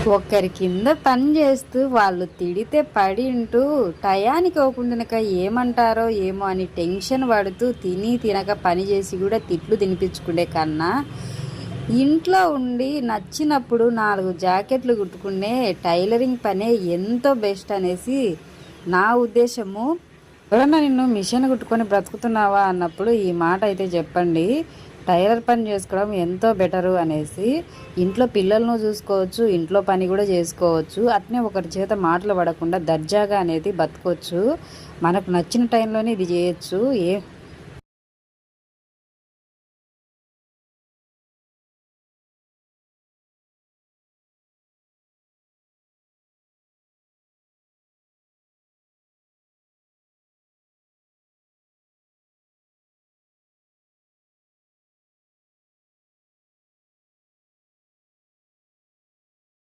ఒకరి కింద పని చేస్తూ వాళ్ళు తిడితే పడింటూ టయానికి అవ్వకుండా ఏమంటారో ఏమో అని టెన్షన్ పడుతూ తిని తినక పని చేసి కూడా తిట్లు తినిపించుకునే కన్నా ఇంట్లో ఉండి నచ్చినప్పుడు 4 జాకెట్లు కుట్టుకునే టైలరింగ్ పనే ఎంతో బెస్ట్ అనేసి నా ఉద్దేశము. ఎవరన్నా నిన్ను మిషన్ కుట్టుకొని బ్రతుకుతున్నావా అన్నప్పుడు ఈ మాట అయితే చెప్పండి. టైలర్ పని చేసుకోవడం ఎంతో బెటరు అనేసి. ఇంట్లో పిల్లలను చూసుకోవచ్చు, ఇంట్లో పని కూడా చేసుకోవచ్చు, అట్నే ఒకరి చేత మాటలు పడకుండా దర్జాగా అనేది బతకొచ్చు. మనకు నచ్చిన టైంలోనే ఇది చేయొచ్చు.